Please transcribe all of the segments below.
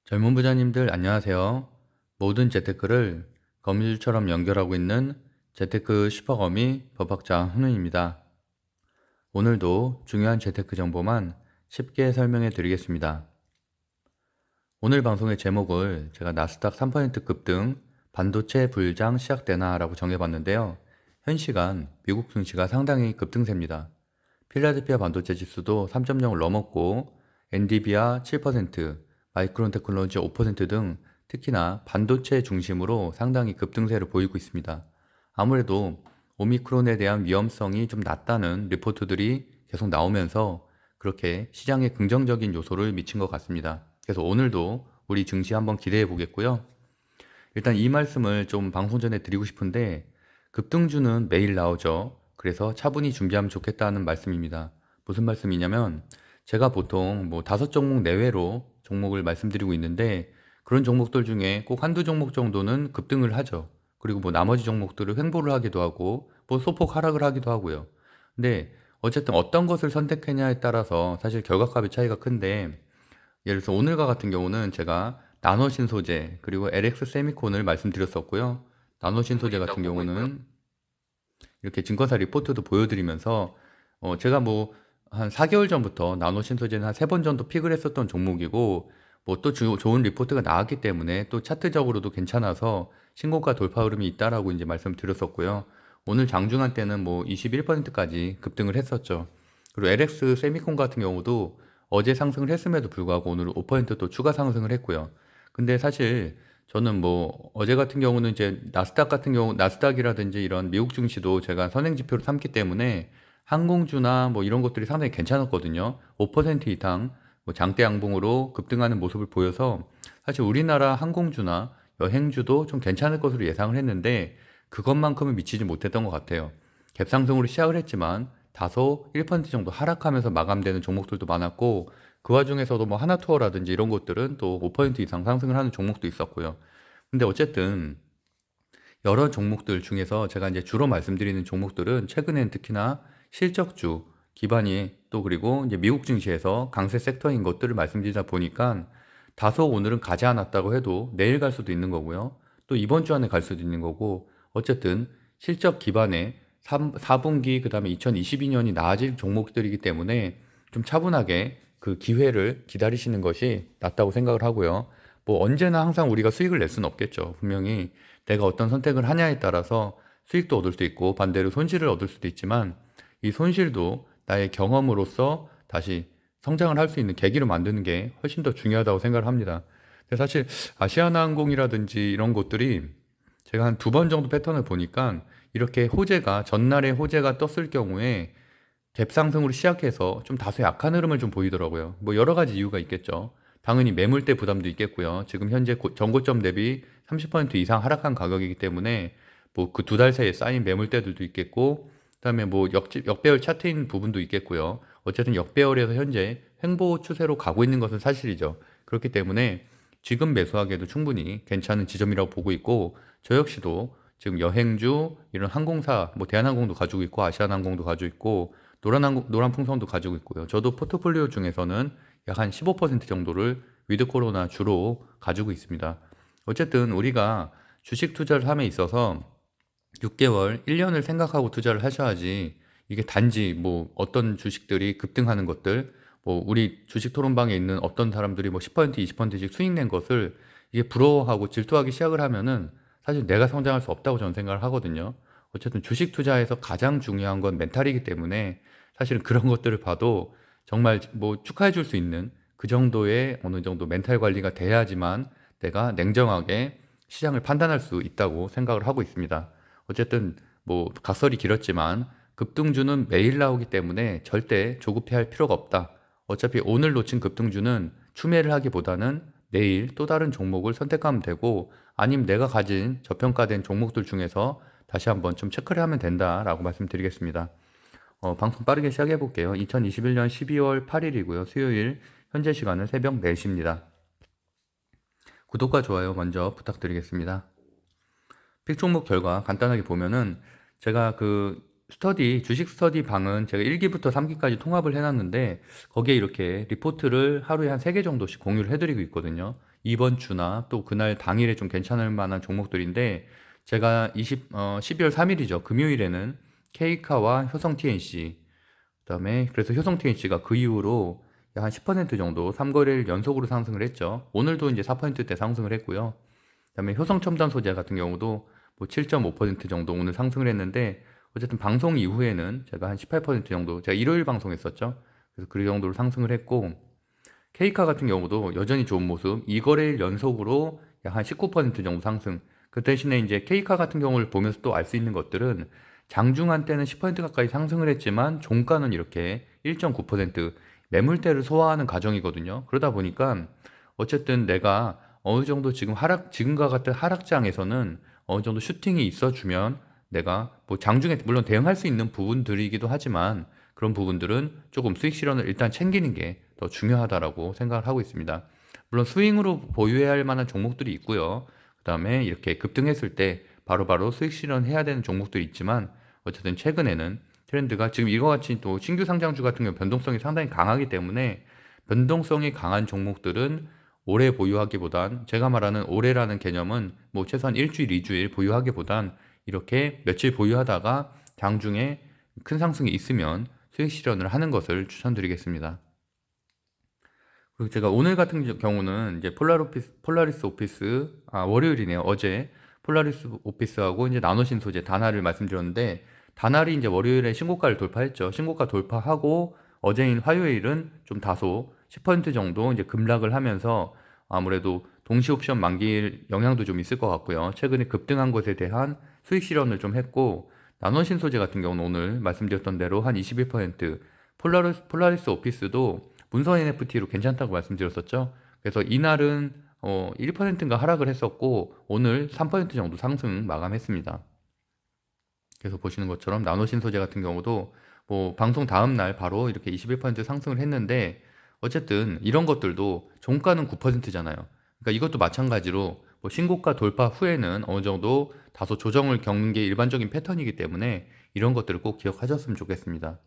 젊은 부자님들 안녕하세요. 모든 재테크를 거미줄처럼 연결하고 있는 재테크 슈퍼거미 법학자 훈훈입니다. 오늘도 중요한 재테크 정보만 쉽게 설명해 드리겠습니다. 오늘 방송의 제목을 제가 나스닥 3% 급등, 반도체 불장 시작되나 라고 정해봤는데요. 현 시간 미국 증시가 상당히 급등세입니다. 필라델피아 반도체 지수도 3.0을 넘었고 엔비디아 7%, 마이크론 테크놀로지 5% 등 특히나 반도체 중심으로 상당히 급등세를 보이고 있습니다. 아무래도 오미크론에 대한 위험성이 좀 낮다는 리포트들이 계속 나오면서 그렇게 시장에 긍정적인 요소를 미친 것 같습니다. 그래서 오늘도 우리 증시 한번 기대해 보겠고요. 일단 이 말씀을 좀 방송 전에 드리고 싶은데 급등주는 매일 나오죠. 그래서 차분히 준비하면 좋겠다는 말씀입니다. 무슨 말씀이냐면 제가 보통 뭐 5종목 내외로 종목을 말씀드리고 있는데 그런 종목들 중에 꼭 한두 종목 정도는 급등을 하죠. 그리고 뭐 나머지 종목들을 횡보를 하기도 하고 뭐 소폭 하락을 하기도 하고요. 근데 어쨌든 어떤 것을 선택했냐에 따라서 사실 결과값의 차이가 큰데 예를 들어서 오늘과 같은 경우는 제가 나노신소재 그리고 LX 세미콘을 말씀드렸었고요. 나노신소재 같은 경우는 이렇게 증권사 리포트도 보여드리면서 제가 뭐 한 4개월 전부터 나노신소재는 한 3번 정도 픽을 했었던 종목이고 뭐 또 좋은 리포트가 나왔기 때문에 또 차트적으로도 괜찮아서 신고가 돌파 흐름이 있다라고 이제 말씀드렸었고요. 오늘 장중한 때는 뭐 21%까지 급등을 했었죠. 그리고 LX 세미콘 같은 경우도 어제 상승을 했음에도 불구하고 오늘 5%또 추가 상승을 했고요. 근데 사실 저는 뭐 어제 같은 경우는 이제 나스닥 같은 경우 나스닥이라든지 이런 미국 증시도 제가 선행 지표로 삼기 때문에 항공주나 뭐 이런 것들이 상당히 괜찮았거든요. 5% 이상 뭐 장대 양봉으로 급등하는 모습을 보여서 사실 우리나라 항공주나 여행주도 좀 괜찮을 것으로 예상을 했는데 그것만큼은 미치지 못했던 것 같아요. 갭상승으로 시작을 했지만 다소 1% 정도 하락하면서 마감되는 종목들도 많았고 그 와중에서도 뭐 하나투어라든지 이런 것들은 또 5% 이상 상승을 하는 종목도 있었고요. 근데 어쨌든 여러 종목들 중에서 제가 이제 주로 말씀드리는 종목들은 최근엔 특히나 실적주 기반이 또 그리고 이제 미국 증시에서 강세 섹터인 것들을 말씀드리다 보니까 다소 오늘은 가지 않았다고 해도 내일 갈 수도 있는 거고요. 또 이번 주 안에 갈 수도 있는 거고 어쨌든 실적 기반의 4분기 그다음에 2022년이 나아질 종목들이기 때문에 좀 차분하게 그 기회를 기다리시는 것이 낫다고 생각을 하고요. 뭐 언제나 항상 우리가 수익을 낼 수는 없겠죠. 분명히 내가 어떤 선택을 하냐에 따라서 수익도 얻을 수 있고 반대로 손실을 얻을 수도 있지만 이 손실도 나의 경험으로서 다시 성장을 할 수 있는 계기로 만드는 게 훨씬 더 중요하다고 생각을 합니다. 근데 사실 아시아나항공이라든지 이런 곳들이 제가 한 2번 정도 패턴을 보니까 이렇게 호재가 전날에 호재가 떴을 경우에 갭상승으로 시작해서 좀 다소 약한 흐름을 좀 보이더라고요. 뭐 여러 가지 이유가 있겠죠. 당연히 매물대 부담도 있겠고요. 지금 현재 전고점 대비 30% 이상 하락한 가격이기 때문에 뭐 그 2달 사이에 쌓인 매물대들도 있겠고, 그다음에 뭐 역배열 차트인 부분도 있겠고요. 어쨌든 역배열에서 현재 횡보 추세로 가고 있는 것은 사실이죠. 그렇기 때문에 지금 매수하기에도 충분히 괜찮은 지점이라고 보고 있고, 저 역시도 지금 여행주 이런 항공사 뭐 대한항공도 가지고 있고 아시아나항공도 가지고 있고 노란풍선도 가지고 있고요. 저도 포트폴리오 중에서는 약 한 15% 정도를 위드 코로나 주로 가지고 있습니다. 어쨌든 우리가 주식 투자를 함에 있어서 6개월, 1년을 생각하고 투자를 하셔야지 이게 단지 뭐 어떤 주식들이 급등하는 것들, 뭐 우리 주식 토론방에 있는 어떤 사람들이 뭐 10%, 20%씩 수익 낸 것을 이게 부러워하고 질투하기 시작을 하면은 사실 내가 성장할 수 없다고 저는 생각을 하거든요. 어쨌든 주식 투자에서 가장 중요한 건 멘탈이기 때문에 사실은 그런 것들을 봐도 정말 뭐 축하해 줄 수 있는 그 정도의 어느 정도 멘탈 관리가 돼야지만 내가 냉정하게 시장을 판단할 수 있다고 생각을 하고 있습니다. 어쨌든 뭐 각설이 길었지만 급등주는 매일 나오기 때문에 절대 조급해할 필요가 없다. 어차피 오늘 놓친 급등주는 추매를 하기보다는 내일 또 다른 종목을 선택하면 되고 아니면 내가 가진 저평가된 종목들 중에서 다시 한번 좀 체크를 하면 된다라고 말씀드리겠습니다. 방송 빠르게 시작해 볼게요. 2021년 12월 8일이고요. 수요일 현재 시간은 새벽 4시입니다. 구독과 좋아요 먼저 부탁드리겠습니다. 픽 종목 결과 간단하게 보면은 제가 그 주식 스터디 방은 제가 1기부터 3기까지 통합을 해놨는데, 거기에 이렇게 리포트를 하루에 한 3개 정도씩 공유를 해드리고 있거든요. 이번 주나 또 그날 당일에 좀 괜찮을 만한 종목들인데, 제가 12월 3일이죠. 금요일에는 케이카와 효성 TNC, 그다음에 그래서 효성 TNC가 그 이후로 약 한 10% 정도 3거래일 연속으로 상승을 했죠. 오늘도 이제 4%대 상승을 했고요. 그다음에 효성 첨단 소재 같은 경우도 뭐 7.5% 정도 오늘 상승을 했는데, 어쨌든 방송 이후에는 제가 한 18% 정도, 제가 일요일 방송했었죠. 그래서 그 정도로 상승을 했고, 케이카 같은 경우도 여전히 좋은 모습, 2거래일 연속으로 약 한 19% 정도 상승. 그 대신에 이제 케이카 같은 경우를 보면서 또 알 수 있는 것들은, 장중한 때는 10% 가까이 상승을 했지만 종가는 이렇게 1.9% 매물대를 소화하는 과정이거든요. 그러다 보니까 어쨌든 내가 어느 정도 지금과 같은 하락장에서는 어느 정도 슈팅이 있어주면, 내가 뭐 장중에 물론 대응할 수 있는 부분들이기도 하지만, 그런 부분들은 조금 수익 실현을 일단 챙기는 게 더 중요하다라고 생각을 하고 있습니다. 물론 스윙으로 보유해야 할 만한 종목들이 있고요. 그 다음에 이렇게 급등했을 때 바로바로 수익 실현해야 되는 종목들이 있지만, 어쨌든 최근에는 트렌드가 지금 이거 같이 또 신규 상장주 같은 경우 변동성이 상당히 강하기 때문에, 변동성이 강한 종목들은 오래 보유하기보단, 제가 말하는 오래라는 개념은 뭐 최소한 일주일, 2주일 보유하기보단 이렇게 며칠 보유하다가 장중에 큰 상승이 있으면 수익 실현을 하는 것을 추천드리겠습니다. 그리고 제가 오늘 같은 경우는 이제 폴라리스 오피스, 월요일이네요. 어제 폴라리스 오피스하고 이제 나노신 소재 다나를 말씀드렸는데, 다날이 이제 월요일에 신고가를 돌파했죠. 신고가 돌파하고 어제인 화요일은 좀 다소 10% 정도 이제 급락을 하면서, 아무래도 동시 옵션 만기일 영향도 좀 있을 것 같고요. 최근에 급등한 것에 대한 수익 실현을 좀 했고, 나노신 소재 같은 경우는 오늘 말씀드렸던 대로 한 21%, 폴라리스 오피스도 문서 NFT로 괜찮다고 말씀드렸었죠. 그래서 이날은 1%인가 하락을 했었고, 오늘 3% 정도 상승 마감했습니다. 그래서 보시는 것처럼 나노신 소재 같은 경우도 뭐 방송 다음 날 바로 이렇게 21% 상승을 했는데, 어쨌든 이런 것들도 종가는 9%잖아요. 그러니까 이것도 마찬가지로 뭐 신고가 돌파 후에는 어느 정도 다소 조정을 겪는 게 일반적인 패턴이기 때문에, 이런 것들을 꼭 기억하셨으면 좋겠습니다.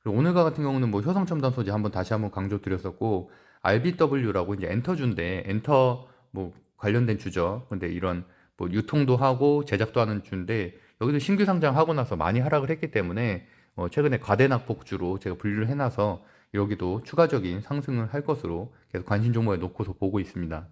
그리고 오늘과 같은 경우는 뭐 효성첨단 소재 다시 한번 강조드렸었고, RBW라고 이제 엔터주인데, 엔터 뭐 관련된 주죠. 근데 이런 뭐 유통도 하고 제작도 하는 주인데, 여기도 신규 상장하고 나서 많이 하락을 했기 때문에 최근에 과대낙폭주로 제가 분류를 해놔서 여기도 추가적인 상승을 할 것으로 계속 관심 종목에 놓고서 보고 있습니다.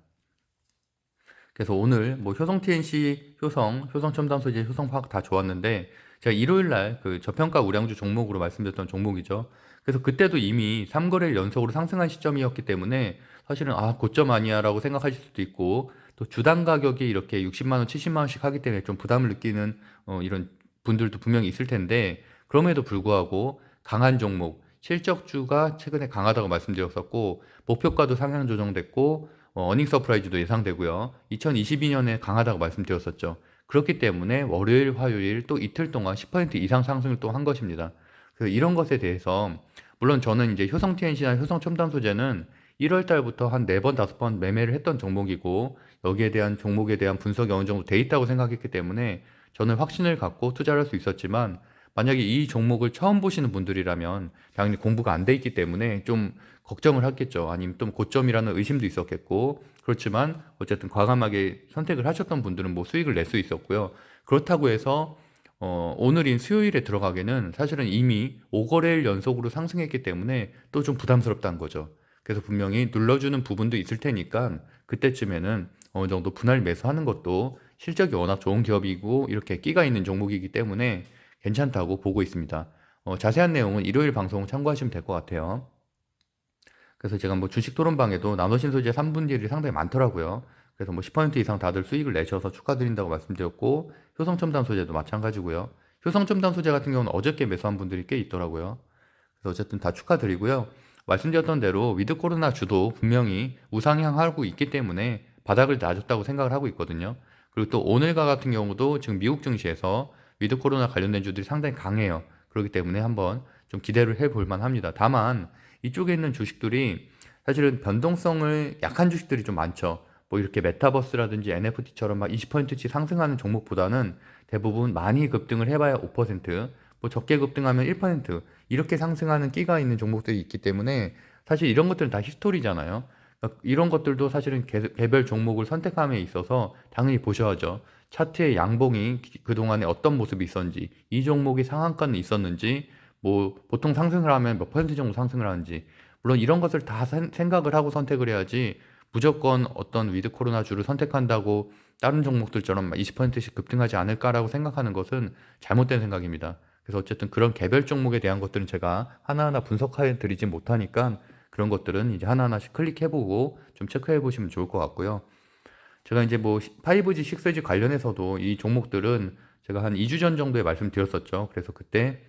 그래서 오늘 뭐 효성 TNC, 효성 첨단 소재, 효성화학 다 좋았는데, 제가 일요일 날 그 저평가 우량주 종목으로 말씀드렸던 종목이죠. 그래서 그때도 이미 3거래일 연속으로 상승한 시점이었기 때문에, 사실은 고점 아니야라고 생각하실 수도 있고, 또 주당 가격이 이렇게 60만 원, 70만 원씩 하기 때문에 좀 부담을 느끼는 이런 분들도 분명히 있을 텐데, 그럼에도 불구하고 강한 종목, 실적주가 최근에 강하다고 말씀드렸었고, 목표가도 상향 조정됐고, 어닝 서프라이즈도 예상되고요. 2022년에 강하다고 말씀드렸었죠. 그렇기 때문에 월요일, 화요일 또 이틀 동안 10% 이상 상승을 또 한 것입니다. 그래서 이런 것에 대해서, 물론 저는 이제 효성 TNC나 효성 첨단 소재는 1월 달부터 한 4번, 5번 매매를 했던 종목이고, 여기에 대한 종목에 대한 분석이 어느 정도 돼 있다고 생각했기 때문에 저는 확신을 갖고 투자를 할 수 있었지만, 만약에 이 종목을 처음 보시는 분들이라면 당연히 공부가 안 돼 있기 때문에 좀 걱정을 하겠죠. 아니면 또 고점이라는 의심도 있었겠고, 그렇지만 어쨌든 과감하게 선택을 하셨던 분들은 뭐 수익을 낼 수 있었고요. 그렇다고 해서 오늘인 수요일에 들어가기는 사실은 이미 5거래일 연속으로 상승했기 때문에 또 좀 부담스럽다는 거죠. 그래서 분명히 눌러주는 부분도 있을 테니까, 그때쯤에는 어느 정도 분할 매수하는 것도, 실적이 워낙 좋은 기업이고 이렇게 끼가 있는 종목이기 때문에 괜찮다고 보고 있습니다. 자세한 내용은 일요일 방송 참고하시면 될 것 같아요. 그래서 제가 뭐 주식 토론방에도 나노신 소재 3분기일이 상당히 많더라고요. 그래서 뭐 10% 이상 다들 수익을 내셔서 축하드린다고 말씀드렸고, 효성첨단 소재도 마찬가지고요. 효성첨단 소재 같은 경우는 어저께 매수한 분들이 꽤 있더라고요. 그래서 어쨌든 다 축하드리고요. 말씀드렸던 대로 위드 코로나 주도 분명히 우상향하고 있기 때문에 바닥을 낮았다고 생각을 하고 있거든요. 그리고 또 오늘과 같은 경우도 지금 미국 증시에서 위드 코로나 관련된 주들이 상당히 강해요. 그렇기 때문에 한번 좀 기대를 해볼 만합니다. 다만 이쪽에 있는 주식들이 사실은 변동성을 약한 주식들이 좀 많죠. 뭐 이렇게 메타버스라든지 NFT처럼 막 20%씩 상승하는 종목보다는 대부분 많이 급등을 해봐야 5%, 뭐 적게 급등하면 1% 이렇게 상승하는 끼가 있는 종목들이 있기 때문에 사실 이런 것들은 다 히스토리잖아요. 그러니까 이런 것들도 사실은 개별 종목을 선택함에 있어서 당연히 보셔야죠. 차트의 양봉이 그동안에 어떤 모습이 있었는지, 이 종목이 상한가는 있었는지, 뭐 보통 상승을 하면 몇 퍼센트 정도 상승을 하는지, 물론 이런 것을 다 생각을 하고 선택을 해야지 무조건 어떤 위드 코로나주를 선택한다고 다른 종목들처럼 20%씩 급등하지 않을까라고 생각하는 것은 잘못된 생각입니다. 그래서 어쨌든 그런 개별 종목에 대한 것들은 제가 하나하나 분석해 드리지 못하니까 그런 것들은 이제 하나하나씩 클릭해보고 좀 체크해 보시면 좋을 것 같고요. 제가 이제 뭐 5G, 6G 관련해서도 이 종목들은 제가 한 2주 전 정도에 말씀드렸었죠. 그래서 그때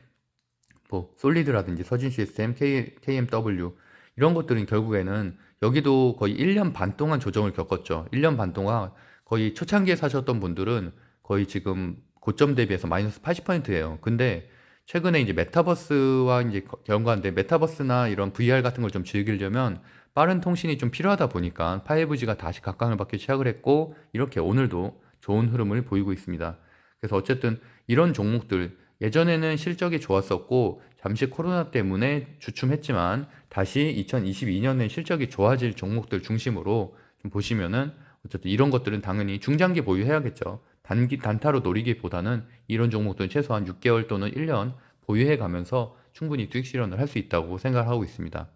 뭐 솔리드라든지 서진 시스템, KMW 이런 것들은 결국에는 여기도 거의 1년 반 동안 조정을 겪었죠. 1년 반 동안 거의 초창기에 사셨던 분들은 거의 지금 고점 대비해서 마이너스 80%예요. 근데 최근에 이제 메타버스와 이제 연관된 메타버스나 이런 VR 같은 걸 좀 즐기려면 빠른 통신이 좀 필요하다 보니까 5G가 다시 각광을 받기 시작을 했고 이렇게 오늘도 좋은 흐름을 보이고 있습니다. 그래서 어쨌든 이런 종목들 예전에는 실적이 좋았었고 잠시 코로나 때문에 주춤했지만 다시 2022년에 실적이 좋아질 종목들 중심으로 좀 보시면은 어쨌든 이런 것들은 당연히 중장기 보유해야겠죠. 단타로 노리기보다는 이런 종목들은 최소한 6개월 또는 1년 보유해 가면서 충분히 수익 실현을 할 수 있다고 생각하고 있습니다.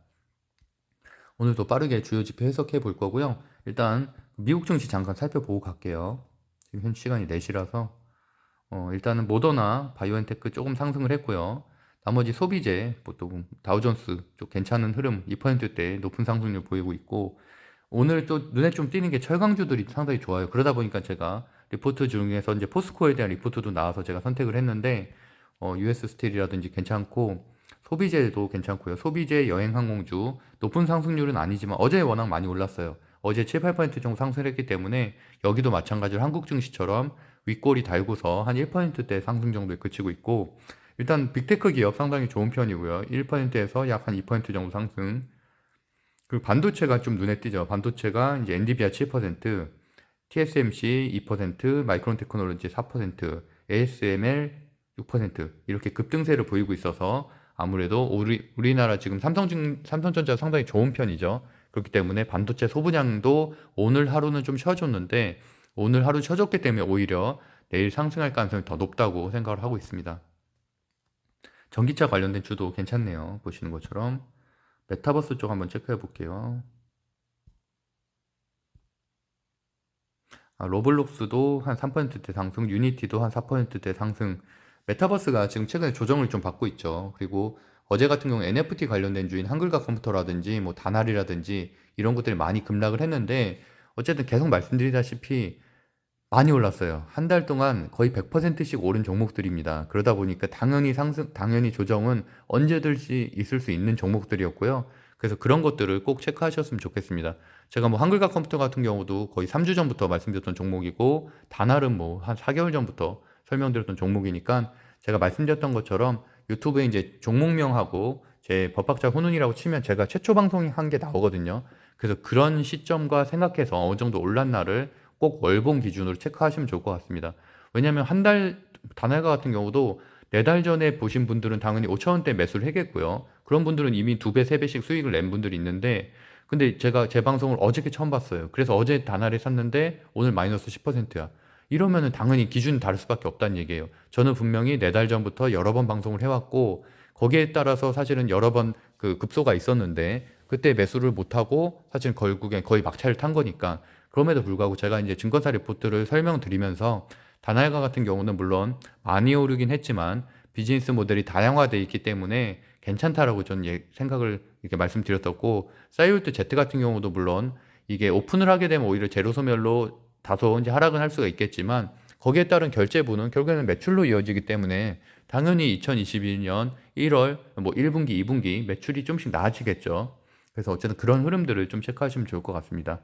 오늘도 빠르게 주요 지표 해석해 볼 거고요. 일단 미국 증시 잠깐 살펴보고 갈게요. 지금 현 시간이 4시라서 일단은 모더나, 바이오엔테크 조금 상승을 했고요. 나머지 소비재, 보통 다우존스 좀 괜찮은 흐름, 2%대 높은 상승률 보이고 있고, 오늘 또 눈에 좀 띄는 게 철강주들이 상당히 좋아요. 그러다 보니까 제가 리포트 중에서 이제 포스코에 대한 리포트도 나와서 제가 선택을 했는데, US 스틸이라든지 괜찮고, 소비재도 괜찮고요. 소비재, 여행항공주, 높은 상승률은 아니지만 어제 워낙 많이 올랐어요. 어제 7, 8% 정도 상승했기 때문에 여기도 마찬가지로 한국 증시처럼 윗골이 달고서 한 1%대 상승 정도에 그치고 있고 일단 빅테크 기업 상당히 좋은 편이고요. 1%에서 약 한 2% 정도 상승. 그리고 반도체가 좀 눈에 띄죠. 반도체가 이제 엔비디아 7%, TSMC 2%, 마이크론 테크놀로지 4%, ASML 6% 이렇게 급등세를 보이고 있어서 아무래도 우리나라 지금 삼성전자 상당히 좋은 편이죠. 그렇기 때문에 반도체 소비량도 오늘 하루는 좀 쉬어줬는데 오늘 하루 쉬어줬기 때문에 오히려 내일 상승할 가능성이 더 높다고 생각을 하고 있습니다. 전기차 관련된 주도 괜찮네요. 보시는 것처럼 메타버스 쪽 한번 체크해 볼게요. 로블록스도 한 3%대 상승, 유니티도 한 4%대 상승. 메타버스가 지금 최근에 조정을 좀 받고 있죠. 그리고 어제 같은 경우 NFT 관련된 주인 한글과 컴퓨터라든지 뭐 다날이라든지 이런 것들이 많이 급락을 했는데 어쨌든 계속 말씀드리다시피 많이 올랐어요. 한 달 동안 거의 100%씩 오른 종목들입니다. 그러다 보니까 당연히 조정은 언제든지 있을 수 있는 종목들이었고요. 그래서 그런 것들을 꼭 체크하셨으면 좋겠습니다. 제가 뭐 한글과 컴퓨터 같은 경우도 거의 3주 전부터 말씀드렸던 종목이고, 다날은 뭐 한 4개월 전부터 설명드렸던 종목이니까 제가 말씀드렸던 것처럼 유튜브에 이제 종목명하고 제 법학자 훈훈이라고 치면 제가 최초 방송한 게 나오거든요. 그래서 그런 시점과 생각해서 어느 정도 올랐 날을 꼭 월봉 기준으로 체크하시면 좋을 것 같습니다. 왜냐하면 한 달 단알가 같은 경우도 4달 전에 보신 분들은 당연히 5천원대 매수를 했겠고요. 그런 분들은 이미 2배, 3배씩 수익을 낸 분들이 있는데 근데 제가 제 방송을 어저께 처음 봤어요. 그래서 어제 단알에 샀는데 오늘 마이너스 10%야. 이러면은 당연히 기준이 다를 수밖에 없다는 얘기예요. 저는 분명히 4달 전부터 여러 번 방송을 해왔고 거기에 따라서 사실은 여러 번 그 급소가 있었는데 그때 매수를 못하고 사실 결국엔 거의 막차를 탄 거니까 그럼에도 불구하고 제가 이제 증권사 리포트를 설명드리면서 다날가 같은 경우는 물론 많이 오르긴 했지만 비즈니스 모델이 다양화되어 있기 때문에 괜찮다라고 저는 생각을 이렇게 말씀드렸었고 사이월드 Z 같은 경우도 물론 이게 오픈을 하게 되면 오히려 제로 소멸로 다소 이제 하락은 할 수가 있겠지만 거기에 따른 결제부는 결국에는 매출로 이어지기 때문에 당연히 2022년 1월 뭐 1분기, 2분기 매출이 좀씩 나아지겠죠. 그래서 어쨌든 그런 흐름들을 좀 체크하시면 좋을 것 같습니다.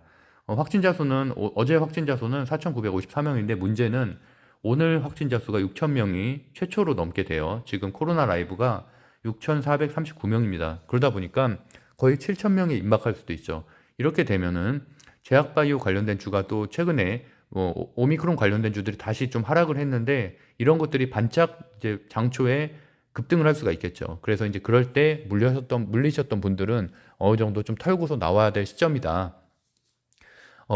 확진자 수는 어제 확진자 수는 4,954명인데 문제는 오늘 확진자 수가 6,000명이 최초로 넘게 돼요. 지금 코로나 라이브가 6,439명입니다. 그러다 보니까 거의 7,000명이 임박할 수도 있죠. 이렇게 되면은 제약바이오 관련된 주가 또 최근에 오미크론 관련된 주들이 다시 좀 하락을 했는데 이런 것들이 반짝 이제 장초에 급등을 할 수가 있겠죠. 그래서 이제 그럴 때 물리셨던 분들은 어느 정도 좀 털고서 나와야 될 시점이다.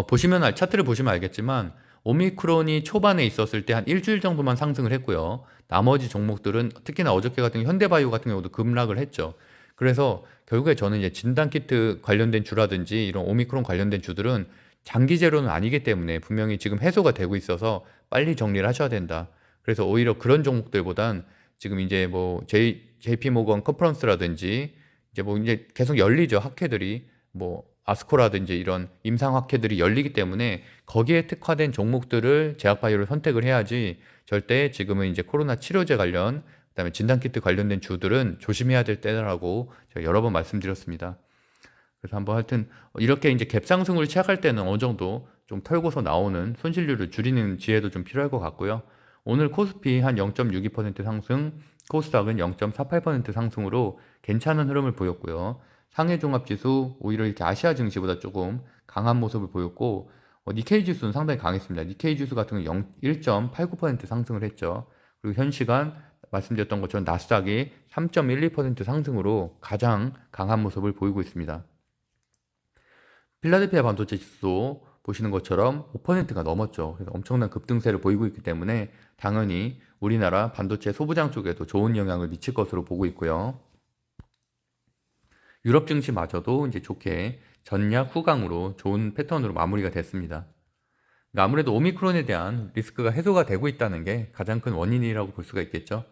보시면 차트를 보시면 알겠지만 오미크론이 초반에 있었을 때 한 일주일 정도만 상승을 했고요. 나머지 종목들은 특히나 어저께 같은 현대바이오 같은 경우도 급락을 했죠. 그래서 결국에 저는 이제 진단키트 관련된 주라든지 이런 오미크론 관련된 주들은 장기 제로는 아니기 때문에 분명히 지금 해소가 되고 있어서 빨리 정리를 하셔야 된다. 그래서 오히려 그런 종목들보단 지금 이제 뭐 JP 모건 컨퍼런스라든지 이제 뭐 이제 계속 열리죠. 학회들이 뭐 아스코라든지 이런 임상 학회들이 열리기 때문에 거기에 특화된 종목들을 제약바이오를 선택을 해야지, 절대 지금은 이제 코로나 치료제 관련 그다음에 진단키트 관련된 주들은 조심해야 될 때라고 제가 여러 번 말씀드렸습니다. 그래서 한번 하여튼 이렇게 이제 갭상승을 시작할 때는 어느 정도 좀 털고서 나오는 손실률을 줄이는 지혜도 좀 필요할 것 같고요. 오늘 코스피 한 0.62% 상승, 코스닥은 0.48% 상승으로 괜찮은 흐름을 보였고요. 상해종합지수 오히려 이렇게 아시아 증시보다 조금 강한 모습을 보였고, 니케이 지수는 상당히 강했습니다. 니케이 지수 같은 경우 1.89% 상승을 했죠. 그리고 현 시간 말씀드렸던 것처럼 나스닥이 3.12% 상승으로 가장 강한 모습을 보이고 있습니다. 필라델피아 반도체 지수 보시는 것처럼 5%가 넘었죠. 그래서 엄청난 급등세를 보이고 있기 때문에 당연히 우리나라 반도체 소부장 쪽에도 좋은 영향을 미칠 것으로 보고 있고요. 유럽 증시마저도 이제 좋게 전략 후강으로 좋은 패턴으로 마무리가 됐습니다. 그러니까 아무래도 오미크론에 대한 리스크가 해소가 되고 있다는 게 가장 큰 원인이라고 볼 수가 있겠죠.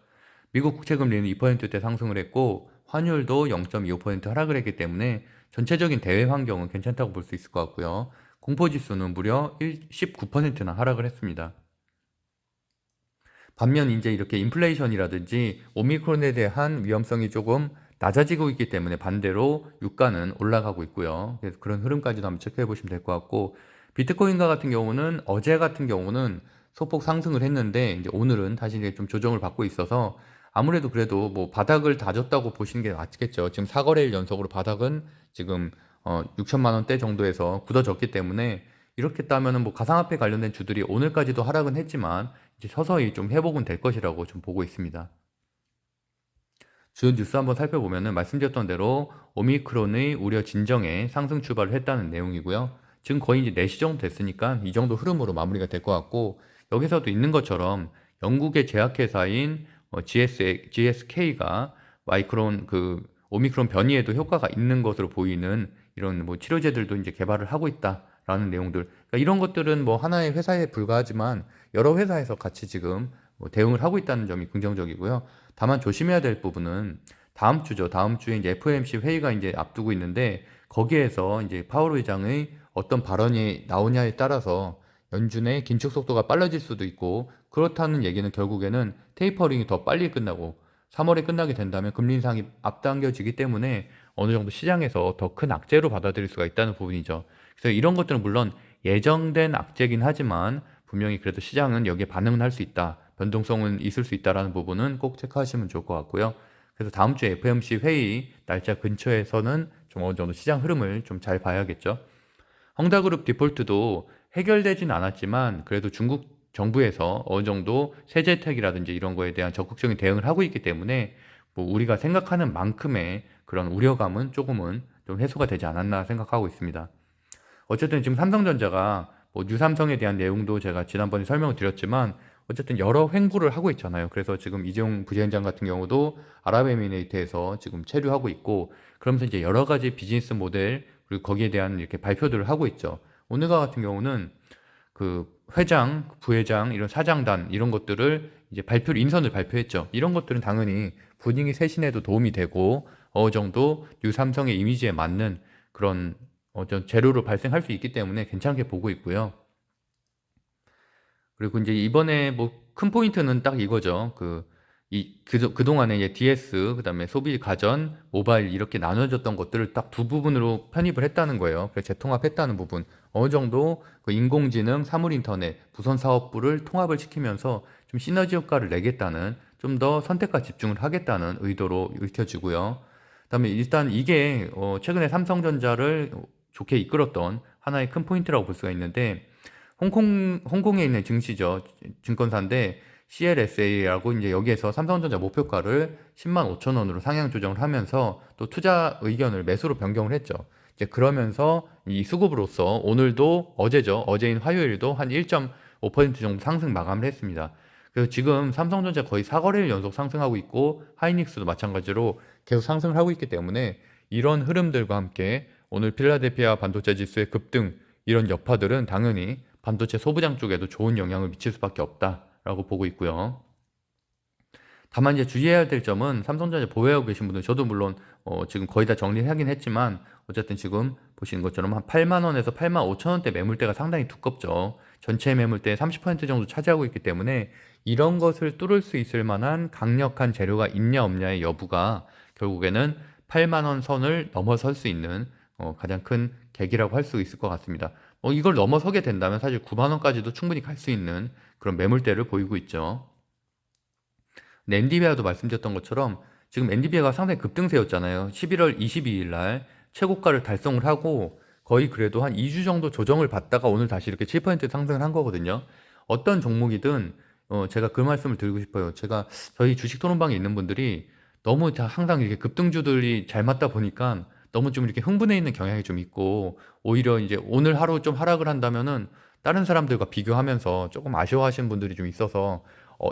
미국 국채금리는 2%대 상승을 했고 환율도 0.25% 하락을 했기 때문에 전체적인 대외 환경은 괜찮다고 볼 수 있을 것 같고요. 공포지수는 무려 19%나 하락을 했습니다. 반면 이제 이렇게 인플레이션이라든지 오미크론에 대한 위험성이 조금 낮아지고 있기 때문에 반대로 유가는 올라가고 있고요. 그래서 그런 흐름까지도 한번 체크해 보시면 될 것 같고, 비트코인과 같은 경우는 어제 같은 경우는 소폭 상승을 했는데 이제 오늘은 다시 이제 좀 조정을 받고 있어서 아무래도 그래도 뭐 바닥을 다졌다고 보시는 게 맞겠죠. 지금 4거래일 연속으로 바닥은 지금 6천만 원대 정도에서 굳어졌기 때문에 이렇게 따면은 뭐 가상화폐 관련된 주들이 오늘까지도 하락은 했지만 이제 서서히 좀 회복은 될 것이라고 좀 보고 있습니다. 주요 뉴스 한번 살펴보면은 말씀드렸던 대로 오미크론의 우려 진정에 상승 출발을 했다는 내용이고요. 지금 거의 이제 4시 정도 됐으니까 이 정도 흐름으로 마무리가 될 것 같고, 여기서도 있는 것처럼 영국의 제약회사인 GSK가 마이크론 오미크론 변이에도 효과가 있는 것으로 보이는 이런 뭐 치료제들도 이제 개발을 하고 있다라는 내용들. 그러니까 이런 것들은 뭐 하나의 회사에 불과하지만 여러 회사에서 같이 지금 뭐 대응을 하고 있다는 점이 긍정적이고요. 다만 조심해야 될 부분은 다음 주죠. 다음 주에 이제 FOMC 회의가 이제 앞두고 있는데 거기에서 이제 파월 의장의 어떤 발언이 나오냐에 따라서 연준의 긴축 속도가 빨라질 수도 있고, 그렇다는 얘기는 결국에는 테이퍼링이 더 빨리 끝나고 3월에 끝나게 된다면 금리 인상이 앞당겨지기 때문에 어느 정도 시장에서 더 큰 악재로 받아들일 수가 있다는 부분이죠. 그래서 이런 것들은 물론 예정된 악재긴 하지만 분명히 그래도 시장은 여기에 반응은 할 수 있다. 변동성은 있을 수 있다라는 부분은 꼭 체크하시면 좋을 것 같고요. 그래서 다음 주 FOMC 회의 날짜 근처에서는 좀 어느 정도 시장 흐름을 좀 잘 봐야겠죠. 헝다그룹 디폴트도 해결되진 않았지만 그래도 중국 정부에서 어느 정도 세제 혜택이라든지 이런 거에 대한 적극적인 대응을 하고 있기 때문에 뭐 우리가 생각하는 만큼의 그런 우려감은 조금은 좀 해소가 되지 않았나 생각하고 있습니다. 어쨌든 지금 삼성전자가 뭐 뉴삼성에 대한 내용도 제가 지난번에 설명을 드렸지만 어쨌든 여러 횡보를 하고 있잖아요. 그래서 지금 이재용 부위원장 같은 경우도 아랍에미레이트에서 지금 체류하고 있고, 그러면서 이제 여러 가지 비즈니스 모델 그리고 거기에 대한 이렇게 발표들을 하고 있죠. 오늘과 같은 경우는 그 회장, 부회장, 이런 사장단 이런 것들을 이제 인선을 발표했죠. 이런 것들은 당연히 분위기 쇄신에도 도움이 되고 어느 정도 뉴삼성의 이미지에 맞는 그런 재료로 발생할 수 있기 때문에 괜찮게 보고 있고요. 그리고 이제 이번에 뭐 큰 포인트는 딱 이거죠. 그동안에 이제 DS, 그다음에 소비, 가전, 모바일 이렇게 나눠졌던 것들을 딱 두 부분으로 편입을 했다는 거예요. 그래서 재통합했다는 부분. 어느 정도 그 인공지능, 사물인터넷, 부선 사업부를 통합을 시키면서 좀 시너지 효과를 내겠다는, 좀 더 선택과 집중을 하겠다는 의도로 읽혀지고요. 그다음에 일단 이게 최근에 삼성전자를 좋게 이끌었던 하나의 큰 포인트라고 볼 수가 있는데, 홍콩에 있는 증시죠. 증권사인데 CLSA라고 이제 여기에서 삼성전자 목표가를 10만 5천 원으로 상향 조정을 하면서 또 투자 의견을 매수로 변경을 했죠. 이제 그러면서 이 수급으로서 오늘도 어제인 화요일도 한 1.5% 정도 상승 마감을 했습니다. 그래서 지금 삼성전자 거의 4거래일 연속 상승하고 있고 하이닉스도 마찬가지로 계속 상승을 하고 있기 때문에 이런 흐름들과 함께 오늘 필라델피아 반도체 지수의 급등 이런 여파들은 당연히 반도체 소부장 쪽에도 좋은 영향을 미칠 수밖에 없다라고 보고 있고요. 다만 이제 주의해야 될 점은 삼성전자 보유하고 계신 분들 저도 물론 지금 거의 다 정리하긴 했지만 어쨌든 지금 보시는 것처럼 한 8만 원에서 8만 5천 원대 매물대가 상당히 두껍죠. 전체 매물대의 30% 정도 차지하고 있기 때문에 이런 것을 뚫을 수 있을 만한 강력한 재료가 있냐 없냐의 여부가 결국에는 8만 원 선을 넘어설 수 있는 가장 큰 계기라고 할 수 있을 것 같습니다. 이걸 넘어서게 된다면 사실 9만 원까지도 충분히 갈 수 있는 그런 매물대를 보이고 있죠. 엔디비아도 말씀드렸던 것처럼 지금 엔디비아가 상당히 급등세였잖아요. 11월 22일 날 최고가를 달성을 하고 거의 그래도 한 2주 정도 조정을 받다가 오늘 다시 이렇게 7% 상승을 한 거거든요. 어떤 종목이든 제가 그 말씀을 드리고 싶어요. 제가 저희 주식 토론방에 있는 분들이 너무 항상 이렇게 급등주들이 잘 맞다 보니까 너무 좀 이렇게 흥분해 있는 경향이 좀 있고 오히려 이제 오늘 하루 좀 하락을 한다면은 다른 사람들과 비교하면서 조금 아쉬워하시는 분들이 좀 있어서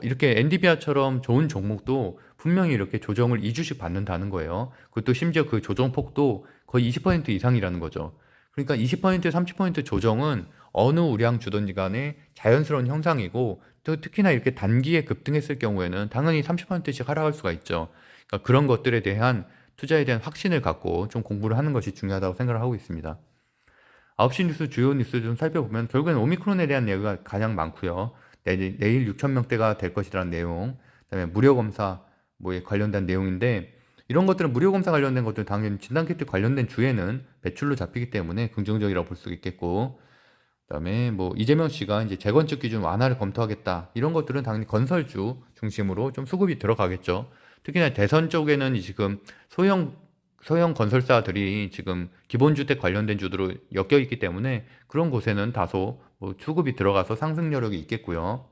이렇게 엔디비아처럼 좋은 종목도 분명히 이렇게 조정을 2주씩 받는다는 거예요. 그것도 심지어 그 조정폭도 거의 20% 이상이라는 거죠. 그러니까 20% 30% 조정은 어느 우량 주든지 간에 자연스러운 형상이고 또 특히나 이렇게 단기에 급등했을 경우에는 당연히 30%씩 하락할 수가 있죠. 그러니까 그런 것들에 대한 투자에 대한 확신을 갖고 좀 공부를 하는 것이 중요하다고 생각을 하고 있습니다. 9시 뉴스 주요 뉴스 좀 살펴보면 결국엔 오미크론에 대한 얘기가 가장 많고요. 내일 6천 명대가 될 것이라는 내용, 그다음에 무료 검사 뭐에 관련된 내용인데 이런 것들은 무료 검사 관련된 것들은 당연히 진단키트 관련된 주에는 매출로 잡히기 때문에 긍정적이라고 볼 수 있겠고, 그다음에 뭐 이재명 씨가 이제 재건축 기준 완화를 검토하겠다 이런 것들은 당연히 건설주 중심으로 좀 수급이 들어가겠죠. 특히나 대선 쪽에는 지금 소형 건설사들이 지금 기본주택 관련된 주들로 엮여 있기 때문에 그런 곳에는 다소 뭐 수급이 들어가서 상승 여력이 있겠고요.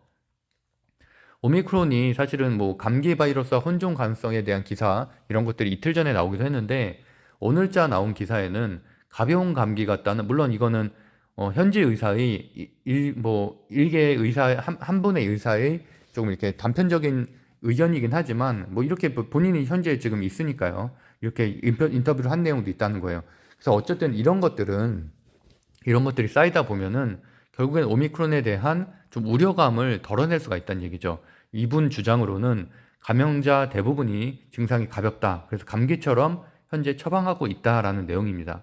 오미크론이 사실은 뭐 감기 바이러스와 혼종 가능성에 대한 기사 이런 것들이 이틀 전에 나오기도 했는데 오늘자 나온 기사에는 가벼운 감기 같다는 물론 이거는 현지 의사의 일개 의사 한 분의 의사의 조금 이렇게 단편적인 의견이긴 하지만 뭐 이렇게 본인이 현재 지금 있으니까요. 이렇게 인터뷰를 한 내용도 있다는 거예요. 그래서 어쨌든 이런 것들이 쌓이다 보면은 결국엔 오미크론에 대한 좀 우려감을 덜어낼 수가 있다는 얘기죠. 이분 주장으로는 감염자 대부분이 증상이 가볍다. 그래서 감기처럼 현재 처방하고 있다라는 내용입니다.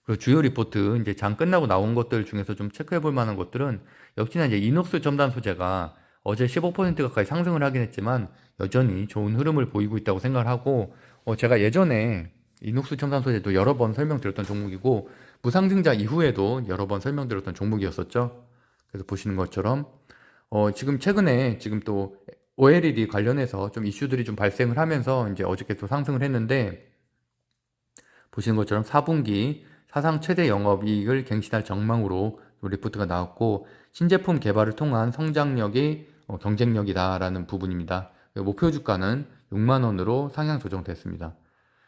그리고 주요 리포트 이제 장 끝나고 나온 것들 중에서 좀 체크해 볼 만한 것들은 역시나 이제 이녹스 첨단 소재가 어제 15% 가까이 상승을 하긴 했지만 여전히 좋은 흐름을 보이고 있다고 생각을 하고 제가 예전에 이녹스 첨단 소재도 여러 번 설명드렸던 종목이고 무상증자 이후에도 여러 번 설명드렸던 종목이었었죠. 그래서 보시는 것처럼 지금 최근에 지금 또 OLED 관련해서 좀 이슈들이 좀 발생을 하면서 이제 어저께 또 상승을 했는데 보시는 것처럼 4분기 사상 최대 영업이익을 갱신할 전망으로 리포트가 나왔고 신제품 개발을 통한 성장력이 경쟁력이다라는 부분입니다. 목표 주가는 6만 원으로 상향 조정됐습니다.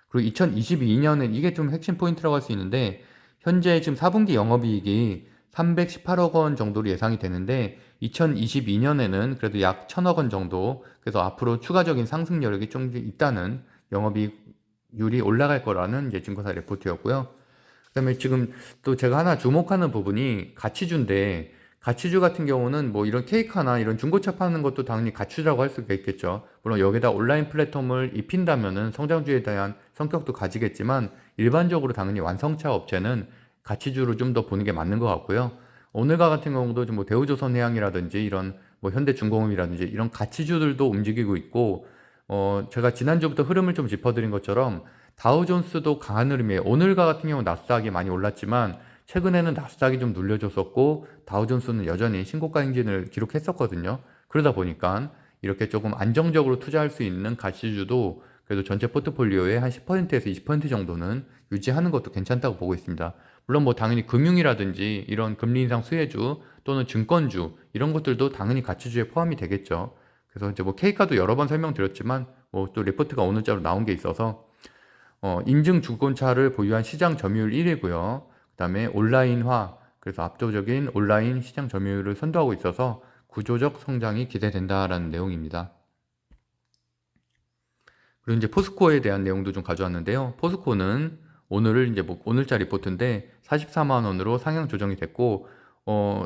그리고 2022년은 이게 좀 핵심 포인트라고 할 수 있는데 현재 지금 4분기 영업이익이 318억 원 정도로 예상이 되는데 2022년에는 그래도 약 1000억 원 정도 그래서 앞으로 추가적인 상승 여력이 좀 있다는 영업이익률이 올라갈 거라는 이제 증거사 리포트였고요. 그다음에 지금 또 제가 하나 주목하는 부분이 가치주인데 가치주 같은 경우는 뭐 이런 케이카나 이런 중고차 파는 것도 당연히 가치주라고 할 수가 있겠죠. 물론 여기다 온라인 플랫폼을 입힌다면은 성장주에 대한 성격도 가지겠지만 일반적으로 당연히 완성차 업체는 가치주로 좀 더 보는 게 맞는 것 같고요. 오늘과 같은 경우도 뭐 대우조선해양이라든지 이런 뭐 현대중공업이라든지 이런 가치주들도 움직이고 있고 제가 지난주부터 흐름을 좀 짚어드린 것처럼 다우존스도 강한 흐름이에요. 오늘과 같은 경우 나스닥이 많이 올랐지만 최근에는 나스닥이 좀 눌려줬었고 다우존스는 여전히 신고가 행진을 기록했었거든요. 그러다 보니까 이렇게 조금 안정적으로 투자할 수 있는 가치주도 그래도 전체 포트폴리오의 한 10%에서 20% 정도는 유지하는 것도 괜찮다고 보고 있습니다. 물론 뭐 당연히 금융이라든지 이런 금리 인상 수혜주 또는 증권주 이런 것들도 당연히 가치주에 포함이 되겠죠. 그래서 이제 뭐 K가도 여러 번 설명드렸지만 뭐 또 리포트가 오늘자로 나온 게 있어서 인증 주권차를 보유한 시장 점유율 1위고요. 그 다음에 온라인화, 그래서 압도적인 온라인 시장 점유율을 선도하고 있어서 구조적 성장이 기대된다라는 내용입니다. 그리고 이제 포스코에 대한 내용도 좀 가져왔는데요. 포스코는 오늘을 이제 뭐 오늘자 리포트인데 44만 원으로 상향 조정이 됐고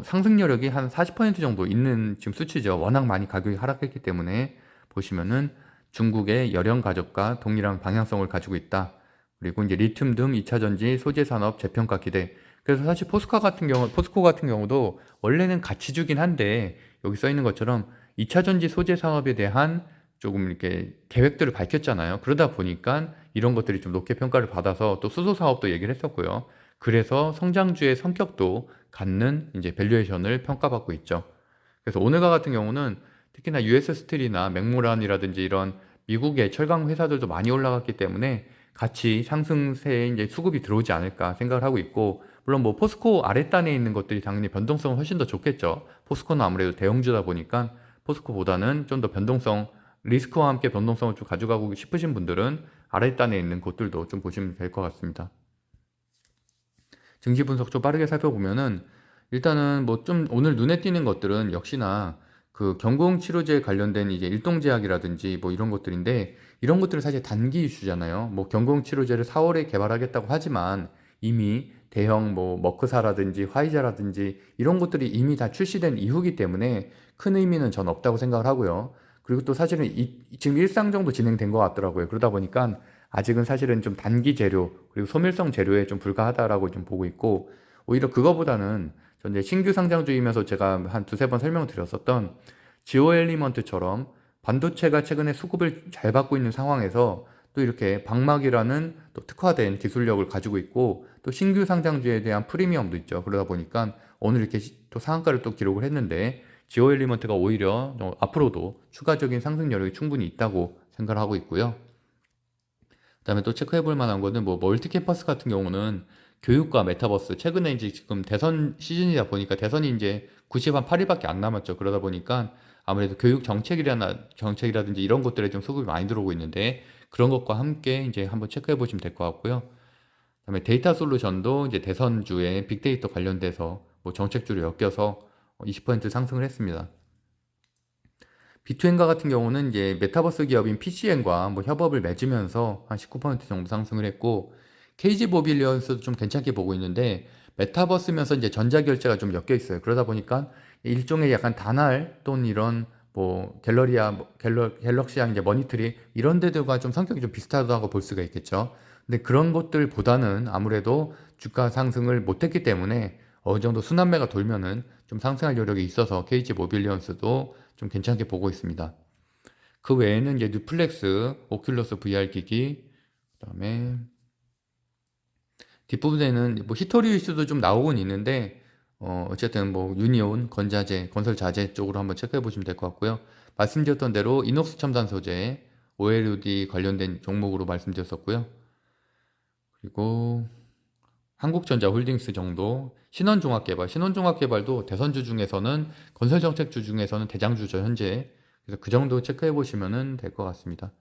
상승 여력이 한 40% 정도 있는 지금 수치죠. 워낙 많이 가격이 하락했기 때문에 보시면은 중국의 열연 가족과 동일한 방향성을 가지고 있다. 그리고 이제 리튬 등 2차 전지 소재 산업 재평가 기대. 그래서 사실 포스코 같은 경우도 원래는 가치주긴 한데 여기 써 있는 것처럼 2차 전지 소재 산업에 대한 조금 이렇게 계획들을 밝혔잖아요. 그러다 보니까 이런 것들이 좀 높게 평가를 받아서 또 수소 사업도 얘기를 했었고요. 그래서 성장주의 성격도 갖는 이제 밸류에이션을 평가받고 있죠. 그래서 오늘과 같은 경우는 특히나 US 스틸이나 맥모란이라든지 이런 미국의 철강 회사들도 많이 올라갔기 때문에 같이 상승세에 이제 수급이 들어오지 않을까 생각을 하고 있고, 물론 뭐 포스코 아랫단에 있는 것들이 당연히 변동성은 훨씬 더 좋겠죠. 포스코는 아무래도 대형주다 보니까 포스코보다는 좀 더 변동성, 리스크와 함께 변동성을 좀 가져가고 싶으신 분들은 아랫단에 있는 곳들도 좀 보시면 될 것 같습니다. 증시 분석 좀 빠르게 살펴보면은 일단은 뭐 좀 오늘 눈에 띄는 것들은 역시나 그 경공치료제 관련된 이제 일동제약이라든지 뭐 이런 것들인데, 이런 것들은 사실 단기 이슈잖아요. 뭐 경공치료제를 4월에 개발하겠다고 하지만 이미 대형 뭐 머크사라든지 화이자라든지 이런 것들이 이미 다 출시된 이후기 때문에 큰 의미는 전 없다고 생각을 하고요. 그리고 또 사실은 지금 일상 정도 진행된 것 같더라고요. 그러다 보니까 아직은 사실은 좀 단기 재료 그리고 소밀성 재료에 좀 불과하다라고 좀 보고 있고, 오히려 그거보다는 전 이제 신규 상장주이면서 제가 한 두세 번 설명을 드렸었던 지오 엘리먼트처럼 반도체가 최근에 수급을 잘 받고 있는 상황에서 또 이렇게 방막이라는 또 특화된 기술력을 가지고 있고 또 신규 상장주에 대한 프리미엄도 있죠. 그러다 보니까 오늘 이렇게 또 상한가를 또 기록을 했는데 지오 엘리먼트가 오히려 앞으로도 추가적인 상승 여력이 충분히 있다고 생각을 하고 있고요. 그다음에 또 체크해 볼 만한 거는 뭐 멀티캠퍼스 같은 경우는 교육과 메타버스, 최근에 이제 지금 대선 시즌이다 보니까 대선이 이제 90한 8일밖에 안 남았죠. 그러다 보니까 아무래도 교육 정책이라든지 이런 것들에 좀 수급이 많이 들어오고 있는데, 그런 것과 함께 이제 한번 체크해 보시면 될 것 같고요. 그다음에 데이터 솔루션도 이제 대선주에 빅데이터 관련돼서 뭐 정책주로 엮여서 20% 상승을 했습니다. 비투엔가 같은 경우는 이제 메타버스 기업인 PCN과 뭐 협업을 맺으면서 한 19% 정도 상승을 했고, KG 모빌리언스도 좀 괜찮게 보고 있는데 메타버스면서 이제 전자결제가 좀 엮여 있어요. 그러다 보니까 일종의 약간 다날 또는 이런 뭐 갤럭시랑 이제 머니트리 이런 데들과 좀 성격이 좀 비슷하다고 볼 수가 있겠죠. 근데 그런 것들보다는 아무래도 주가 상승을 못했기 때문에 어느 정도 순환매가 돌면은 좀 상승할 여력이 있어서 KG 모빌리언스도 좀 괜찮게 보고 있습니다. 그 외에는 이제 뉴플렉스, 오큘러스 VR 기기, 그다음에 뒷부분에는 뭐 히토리 이슈도 좀 나오곤 있는데 어쨌든 뭐 유니온, 건자재, 건설자재 쪽으로 한번 체크해 보시면 될 것 같고요. 말씀드렸던 대로 이녹스 첨단 소재, OLED 관련된 종목으로 말씀드렸었고요. 그리고 한국전자 홀딩스 정도, 신원종합개발도 대선주 중에서는 건설정책주 중에서는 대장주죠 현재. 그래서 그 정도 체크해 보시면 될 것 같습니다.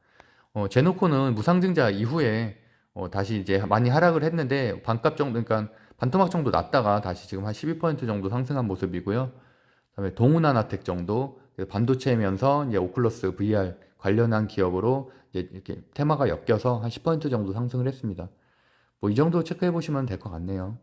제노코는 무상증자 이후에 다시 이제 많이 하락을 했는데 반값 정도, 그러니까 반토막 정도 났다가 다시 지금 한 12% 정도 상승한 모습이고요. 그다음에 동훈하나텍 정도 반도체면서 이제 오클러스 VR 관련한 기업으로 이제 이렇게 테마가 엮여서 한 10% 정도 상승을 했습니다. 뭐 이 정도 체크해 보시면 될 것 같네요.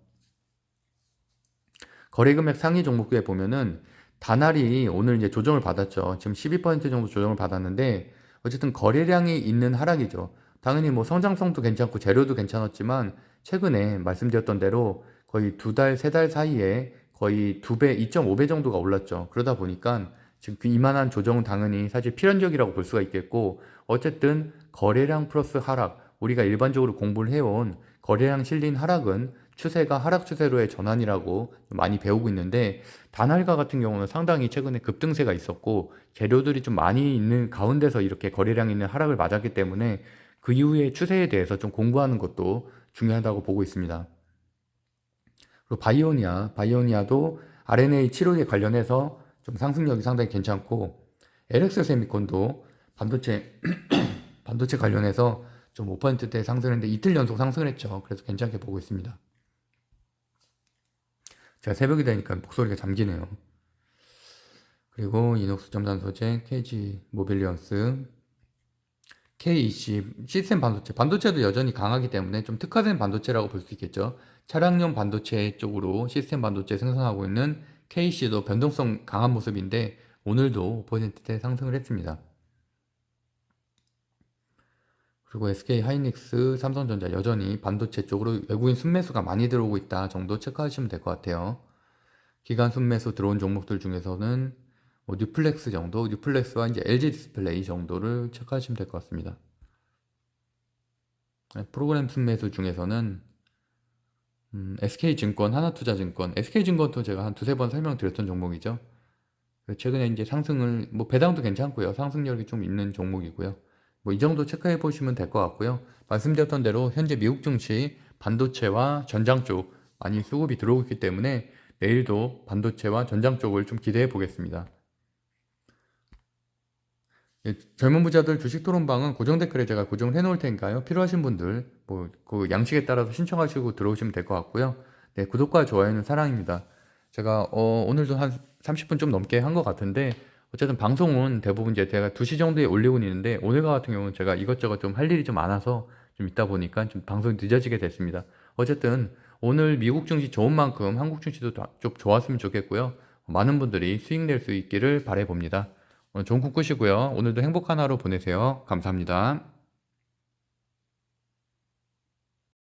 거래금액 상위 종목에 보면은 다날이 오늘 이제 조정을 받았죠. 지금 12% 정도 조정을 받았는데 어쨌든 거래량이 있는 하락이죠. 당연히 뭐 성장성도 괜찮고 재료도 괜찮았지만 최근에 말씀드렸던 대로 거의 두 달, 세 달 사이에 거의 2배, 2.5배 정도가 올랐죠. 그러다 보니까 지금 그 이만한 조정은 당연히 사실 필연적이라고 볼 수가 있겠고, 어쨌든 거래량 플러스 하락, 우리가 일반적으로 공부를 해온 거래량 실린 하락은 추세가 하락 추세로의 전환이라고 많이 배우고 있는데, 단알가 같은 경우는 상당히 최근에 급등세가 있었고 재료들이 좀 많이 있는 가운데서 이렇게 거래량 있는 하락을 맞았기 때문에 그 이후의 추세에 대해서 좀 공부하는 것도 중요하다고 보고 있습니다. 그리고 바이오니아도 RNA 치료에 관련해서 좀 상승력이 상당히 괜찮고, LX 세미콘도 반도체 반도체 관련해서 좀 5%대 상승했는데 이틀 연속 상승을 했죠. 그래서 괜찮게 보고 있습니다. 제가 새벽이 되니까 목소리가 잠기네요. 그리고 이녹스 첨단 소재, KG 모빌리언스, KEC 시스템 반도체도 여전히 강하기 때문에 좀 특화된 반도체라고 볼 수 있겠죠. 차량용 반도체 쪽으로 시스템 반도체 생산하고 있는 KEC도 변동성 강한 모습인데 오늘도 5%대 상승을 했습니다. 그리고 SK 하이닉스, 삼성전자 여전히 반도체 쪽으로 외국인 순매수가 많이 들어오고 있다 정도 체크하시면 될 것 같아요. 기관 순매수 들어온 종목들 중에서는 뭐 뉴플렉스 정도, 뉴플렉스와 이제 LG 디스플레이 정도를 체크하시면 될 것 같습니다. 프로그램 순매수 중에서는 SK증권, 하나투자증권, SK증권도 제가 한 두세 번 설명드렸던 종목이죠. 최근에 이제 상승을, 뭐 배당도 괜찮고요. 상승력이 좀 있는 종목이고요. 뭐 이 정도 체크해 보시면 될 것 같고요. 말씀드렸던 대로 현재 미국 증시 반도체와 전장 쪽 많이 수급이 들어오고 있기 때문에 내일도 반도체와 전장 쪽을 좀 기대해 보겠습니다. 젊은 부자들 주식 토론방은 고정 댓글에 제가 고정을 해 놓을 테니까요. 필요하신 분들 뭐 그 양식에 따라서 신청하시고 들어오시면 될 것 같고요. 네, 구독과 좋아요는 사랑입니다. 제가 오늘도 한 30분 좀 넘게 한 것 같은데 어쨌든 방송은 대부분 이제 제가 2시 정도에 올리고 있는데 오늘 같은 경우는 제가 이것저것 좀 할 일이 좀 많아서 좀 있다 보니까 좀 방송이 늦어지게 됐습니다. 어쨌든 오늘 미국 증시 좋은 만큼 한국 증시도 좀 좋았으면 좋겠고요. 많은 분들이 수익 낼 수 있기를 바라봅니다. 오늘 좋은 꿈 꾸시고요. 오늘도 행복한 하루 보내세요. 감사합니다.